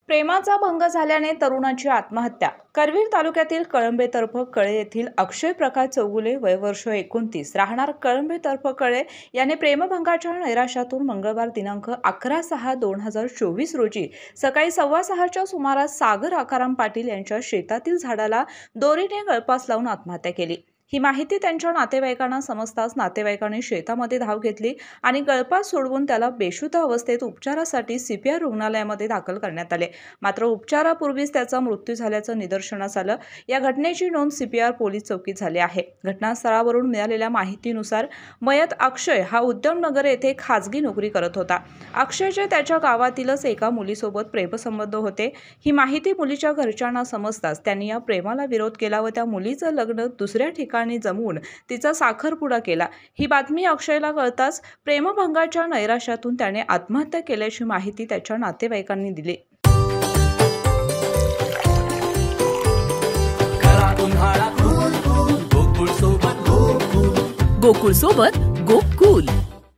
प्रेमाचा भंग झाल्याने तरुणाची आत्महत्या। करवीर तालुक्यातील कळंबे तर्फे कळे येथील अक्षय प्रकाश चौगुले वय वर्ष 29 राहणार कळंबे तर्फे कळे याने प्रेमभंगाच्या नैराश्यातून मंगळवार दिनांक 11/6/2024 रोजी सकाळी 6:15च्या सुमारास सागर आकाराम पाटील यांच्या शेतातील झाडाला दोरीने गळफास लावून आत्महत्या केली। ही माहिती त्यांच्या नातेवाईकांना समजताच नातेवाईकांनी शेतामध्ये धाव घेतली आणि गळफास सोडवून त्याला बेशुद्ध अवस्थेत उपचारासाठी सीपीआर रुग्णालयामध्ये दाखल करण्यात आले। मात्र उपचारापूर्वीच त्याचा मृत्यू झाल्याचं निदर्शनास आलं। या घटनेची नोंद सीपीआर पोलीस चौकीत झाली आहे। घटनास्थळावरून मिळालेल्या माहितीनुसार मयत अक्षय हा उद्यमनगर येथे खाजगी नोकरी करत होता। अक्षयचे त्याच्या गावातीलच एका मुलीसोबत प्रेमसंबंध होते। ही माहिती मुलीच्या घरच्यांना समजताच त्यांनी या प्रेमाला विरोध केला व त्या मुलीचं लग्न दुसऱ्या ठिकाणी जमवून तिचा साखरपुडा केला। ही बातमी अक्षयला कळताच प्रेमभंगाच्या नैराश्यातून त्याने आत्महत्या केल्याची माहिती त्याच्या नातेवाईकांनी दिली। गोकुळ सोबत गोकुळ